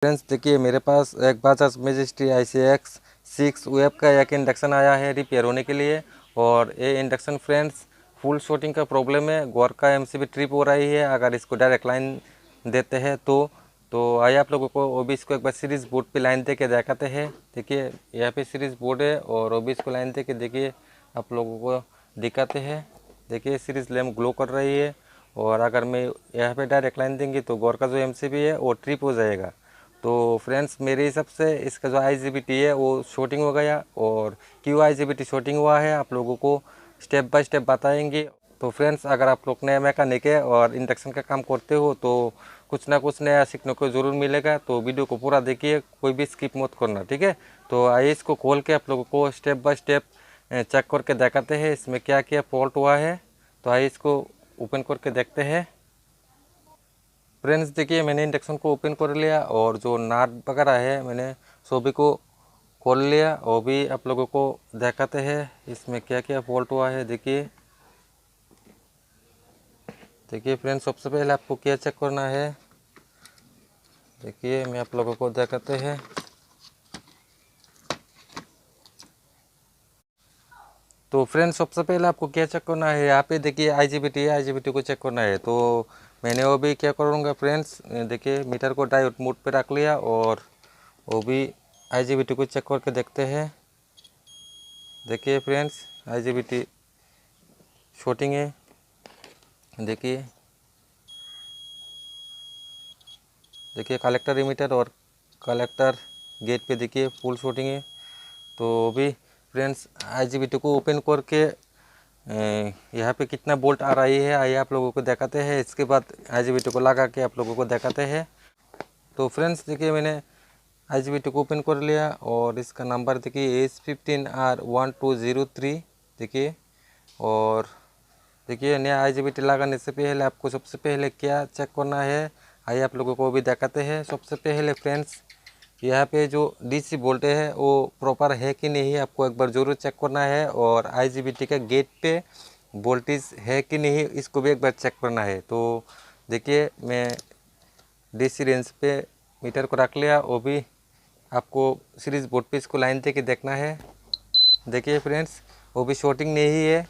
Friends देखिए मेरे पास एक बजाज मैजेस्टी ICX6 वेब का एक इंडक्शन आया है रिपेयर होने के लिए। और ये इंडक्शन फ्रेंड्स फुल शॉर्टिंग का प्रॉब्लम है, गोर का MCB ट्रिप हो रही है। अगर इसको डायरेक्ट लाइन देते हैं तो आइए आप लोगों को वो भी इसको एक बार सीरीज़ बोर्ड पे लाइन दे के दिखाते हैं। देखिए यहाँ पे सीरीज़ बोर्ड है और वो भी इसको लाइन दे के देखिए आप लोगों को दिखाते हैं। देखिए सीरीज़ लैम्प ग्लो कर रही है और अगर मैं यहाँ पे डायरेक्ट लाइन देंगे तो गोर का जो MCB है वो ट्रिप हो जाएगा। तो फ्रेंड्स मेरे हिसाब से इसका जो IGBT है वो शॉर्टिंग हो गया, और क्यों IGBT शॉर्टिंग हुआ है आप लोगों को स्टेप बाय स्टेप बताएंगे। तो फ्रेंड्स अगर आप लोग नए मैकेनिक है और इंडक्शन का काम करते हो तो कुछ ना कुछ नया सीखने को ज़रूर मिलेगा। तो वीडियो को पूरा देखिए, कोई भी स्किप मत करना, ठीक है। तो आइए इसको खोल के आप लोगों को स्टेप बाय स्टेप चेक करके दिखाते हैं इसमें क्या क्या फॉल्ट हुआ है। तो आइए इसको ओपन करके देखते हैं। फ्रेंड्स देखिए मैंने इंडक्शन को ओपन कर लिया और जो नाट वगैरह है मैंने सभी को खोल लिया, और भी आप लोगों को दिखाते हैं इसमें क्या क्या फॉल्ट हुआ है। देखिए देखिए फ्रेंड्स सबसे पहले आपको क्या चेक करना है, देखिए मैं आप लोगों को दिखाते हैं। तो फ्रेंड्स सबसे पहले आपको क्या चेक करना है, यहाँ पे देखिए IGBT को चेक करना है। तो मैंने वो भी क्या करूँगा फ्रेंड्स, देखिए मीटर को डायोड मोड पे रख लिया और वो भी IGBT को चेक करके देखते हैं। देखिए फ्रेंड्स IGBT शॉर्टिंग है, देखिए देखिए कलेक्टर इमीटर और कलेक्टर गेट पे देखिए फुल शॉर्टिंग है। तो भी फ्रेंड्स IGBT को ओपन करके यहाँ पे कितना बोल्ट आ रही है आइए आप लोगों को दिखाते हैं। इसके बाद IGBT को लगा के आप लोगों को दिखाते हैं। तो फ्रेंड्स देखिए मैंने IGBT को ओपन कर लिया और इसका नंबर देखिए S15R1203। देखिए और देखिए नया IGBT लगाने से पहले आपको सबसे पहले क्या चेक करना है आइए आप लोगों को भी दिखाते हैं। सबसे पहले फ्रेंड्स यहाँ पे जो DC वोल्टेज है वो प्रॉपर है कि नहीं आपको एक बार ज़रूर चेक करना है, और IGBT का गेट पे वोल्टेज है कि नहीं इसको भी एक बार चेक करना है। तो देखिए मैं DC रेंज पे मीटर को रख लिया, वो भी आपको सीरीज बोर्ड पे इसको लाइन दे के देखना है। देखिए फ्रेंड्स वो भी शॉर्टिंग नहीं है,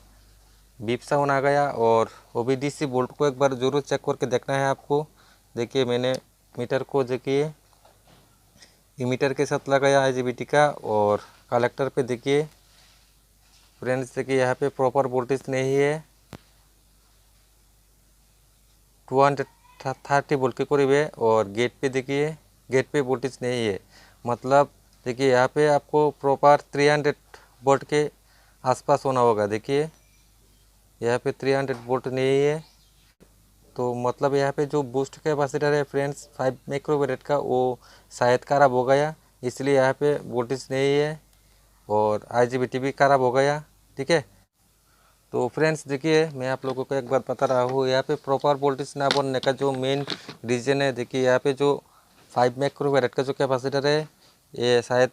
बीप साउंड आ गया, और वो भी DC वोल्ट को एक बार ज़रूर चेक करके देखना है आपको। देखिए मैंने मीटर को देखिए इमीटर के साथ लगाया IGBT का, और कलेक्टर पे देखिए फ्रेंड्स देखिए यहाँ पे प्रॉपर वोल्टेज नहीं है, 230 वोल्ट के करीब है। और गेट पे देखिए गेट पे वोल्टेज नहीं है, मतलब देखिए यहाँ पे आपको प्रॉपर 300 वोल्ट के आसपास होना होगा। देखिए यहाँ पे 300 वोल्ट नहीं है, तो मतलब यहाँ पे जो बूस्ट कैपेसिटर है फ्रेंड्स 5 माइक्रोफैराड का वो शायद ख़राब हो गया, इसलिए यहाँ पे वोल्टेज नहीं है और IGBT भी ख़राब हो गया, ठीक है। तो फ्रेंड्स देखिए मैं आप लोगों को एक बात बता रहा हूँ, यहाँ पे प्रॉपर वोल्टेज ना बनने का जो मेन रीज़न है, देखिए यहाँ पे जो 5 माइक्रोफैराड का जो कैपेसिटर है ये शायद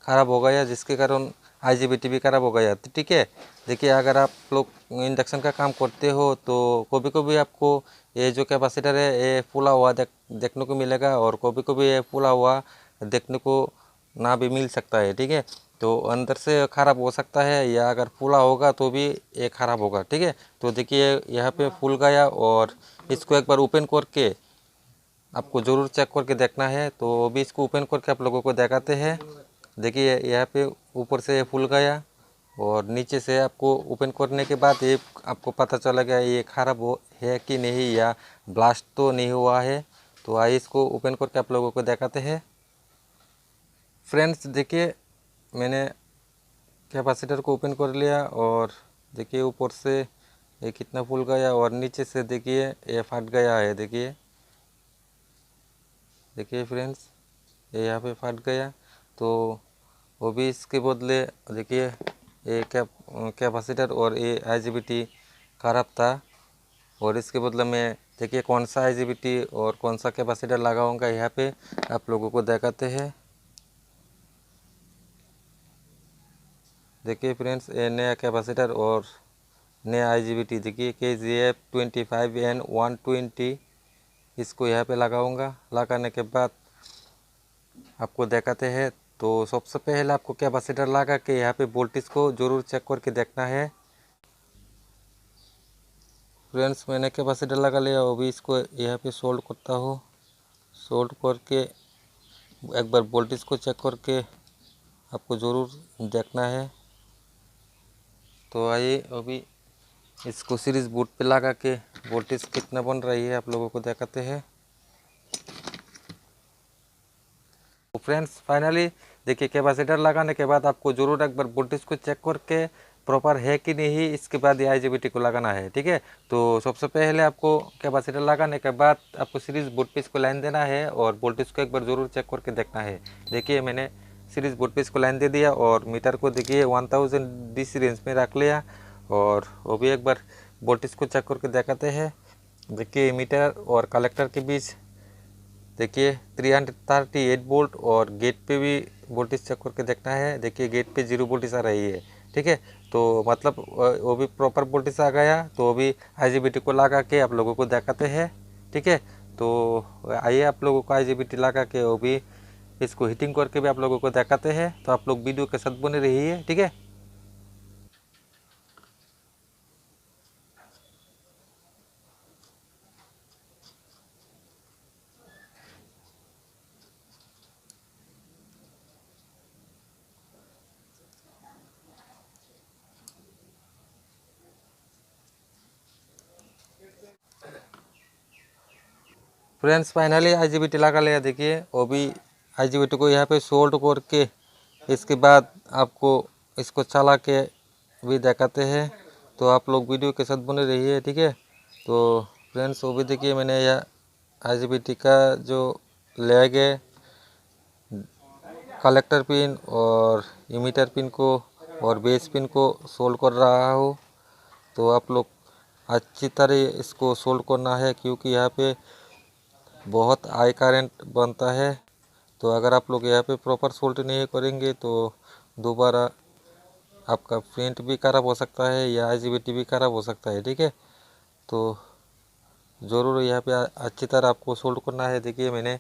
ख़राब हो गया, जिसके कारण IGBT भी ख़राब हो गया, तो ठीक है। देखिए अगर आप लोग इंडक्शन का काम करते हो तो कभी कभी आपको ये जो कैपेसिटर है ये फूला हुआ देखने को मिलेगा, और कभी कभी ये फूला हुआ देखने को ना भी मिल सकता है, ठीक है। तो अंदर से ख़राब हो सकता है, या अगर फूला होगा तो भी ये ख़राब होगा, ठीक है। तो देखिए यहाँ पे फूल गया, और इसको एक बार ओपन करके आपको ज़रूर चेक करके देखना है। तो अभी इसको ओपन करके आप लोगों को दिखाते हैं। देखिए यहाँ पे ऊपर से फूल गया, और नीचे से आपको ओपन करने के बाद ये आपको पता चला गया ये ख़राब हो है कि नहीं, या ब्लास्ट तो नहीं हुआ है। तो आइए इसको ओपन करके आप लोगों को दिखाते हैं। फ्रेंड्स देखिए मैंने कैपेसिटर को ओपन कर लिया, और देखिए ऊपर से ये कितना फूल गया, और नीचे से देखिए ये फट गया है। देखिए देखिए फ्रेंड्स ये यहाँ पे फट गया, तो वो भी इसके बदले देखिए ये कैपेसिटर और ये IGBT ख़राब था, और इसके बदले में देखिए कौन सा IGBT और कौन सा कैपेसिटर लगाऊंगा यहाँ पे आप लोगों को दिखाते हैं। देखिए फ्रेंड्स ये नया कैपेसिटर और नया IGBT देखिए KGF 25N120 इसको यहाँ पे लगाऊंगा। लगाने के बाद आपको दिखाते हैं। तो सबसे पहले आपको कैपेसिटर लगा के यहाँ पे वोल्टेज को ज़रूर चेक करके देखना है। फ्रेंड्स मैंने कैपेसिटर लगा लिया, अभी इसको यहाँ पे सोल्ड करता हूँ। सोल्ड करके एक बार वोल्टेज को चेक करके आपको ज़रूर देखना है। तो आइए अभी इसको सीरीज बोर्ड पे लगा के वोल्टेज कितना बन रही है आप लोगों को दिखाते हैं। तो फ्रेंड्स फाइनली देखिए कैपेसिटर लगाने के बाद आपको ज़रूर एक बार वोल्टेज को चेक करके प्रॉपर है कि नहीं, इसके बाद ये IGBT को लगाना है। ठीक है, तो सबसे पहले आपको कैपेसिटर लगाने के बाद आपको सीरीज बोर्ड पे इसको लाइन देना है और वोल्टेज को एक बार ज़रूर चेक करके देखना है। देखिए मैंने सीरीज बोर्ड पे इसको लाइन दे दिया और मीटर को देखिए 1000 DC रेंज में रख लिया और वो भी एक बार वोल्टेज को चेक करके दिखाते हैं। देखिए मीटर और कलेक्टर के बीच देखिए 338 वोल्ट और गेट पे भी वोल्टेज चेक करके देखना है। देखिए गेट पे 0 वोल्टेज आ रही है। ठीक है, तो मतलब वो भी प्रॉपर वोल्टेज आ गया। तो अभी IGBT को लगा के आप लोगों को दिखाते हैं। ठीक है, तो आइए आप लोगों को IGBT लगा के वो भी इसको हीटिंग करके भी आप लोगों को दिखाते हैं। तो आप लोग वीडियो के साथ बने रहिए। ठीक है, फ्रेंड्स फाइनली IGBT लगा लिया। देखिए वो भी IGBT को यहाँ पे सोल्ड करके इसके बाद आपको इसको चला के भी दिखाते हैं। तो आप लोग वीडियो के साथ बने रहिए। ठीक है, तो फ्रेंड्स वो भी देखिए मैंने यह IGBT का जो ले गए कलेक्टर पिन और इमीटर पिन को और बेस पिन को सोल्ड कर रहा हूँ। तो आप लोग अच्छी तरह इसको सोल्ड करना है क्योंकि यहाँ पे बहुत हाई करंट बनता है। तो अगर आप लोग यहाँ पे प्रॉपर सोल्ड नहीं करेंगे तो दोबारा आपका प्रिंट भी ख़राब हो सकता है या IGBT भी ख़राब हो सकता है। ठीक है, तो ज़रूर यहाँ पे अच्छी तरह आपको सोल्ड करना है। देखिए मैंने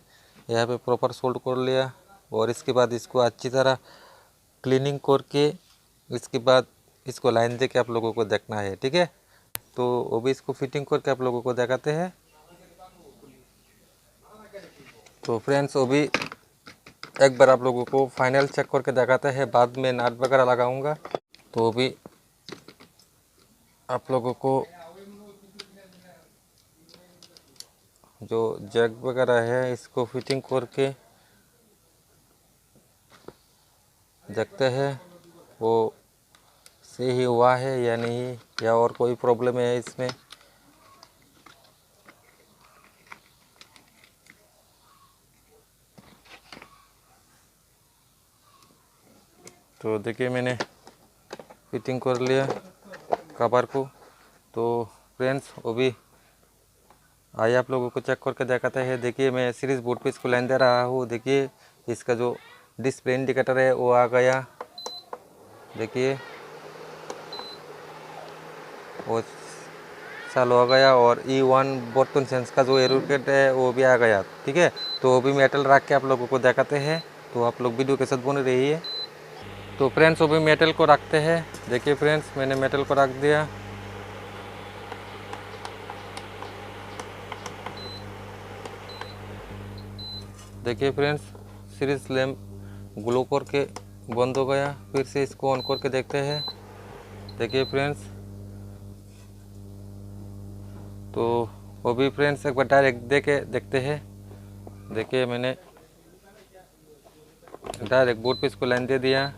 यहाँ पे प्रॉपर सोल्ड कर लिया और इसके बाद इसको अच्छी तरह क्लीनिंग करके इसके बाद इसको लाइन दे के आप लोगों को देखना है। ठीक है, तो वो भी इसको फिटिंग करके आप लोगों को दिखाते हैं। तो फ्रेंड्स वो भी एक बार आप लोगों को फाइनल चेक करके दिखाते हैं, बाद में नाट वगैरह लगाऊंगा। तो वो भी आप लोगों को जो जैक वगैरह है इसको फिटिंग करके देखते हैं वो सही हुआ है या नहीं, या और कोई प्रॉब्लम है इसमें। तो देखिए मैंने फिटिंग कर लिया कवर को। तो फ्रेंड्स वो भी आइए आप लोगों को चेक करके दिखाते हैं। देखिए मैं सीरीज बोर्ड पे इसको लाइन दे रहा हूँ। देखिए इसका जो डिस्प्ले इंडिकेटर है वो आ गया। देखिए वो चालू हो गया और E1 बर्तन सेंस का जो एरोकेट है वो भी आ गया। ठीक है, तो वो भी मेटल रख के आप लोगों को दिखाते हैं। तो आप लोग वीडियो के साथ बने रहिए। तो फ्रेंड्स वो भी मेटल को रखते हैं। देखिए फ्रेंड्स मैंने मेटल को रख दिया। देखिए फ्रेंड्स सीरीज लैम्प ग्लो करके बंद हो गया। फिर से इसको ऑन करके देखते हैं। देखिए फ्रेंड्स तो वो भी फ्रेंड्स एक बार डायरेक्ट दे के देखते हैं। देखिए मैंने डायरेक्ट बोर्ड पे इसको लाइन दे दिया।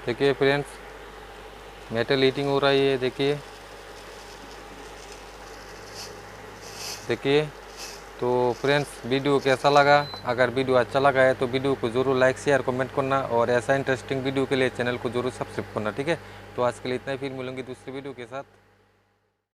देखिए फ्रेंड्स मेटल हीटिंग हो रही है। देखिए देखिए तो फ्रेंड्स वीडियो कैसा लगा? अगर वीडियो अच्छा लगा है तो वीडियो को ज़रूर लाइक शेयर कमेंट करना और ऐसा इंटरेस्टिंग वीडियो के लिए चैनल को ज़रूर सब्सक्राइब करना। ठीक है, तो आज के लिए इतना ही, फिर मिलूंगी दूसरी वीडियो के साथ।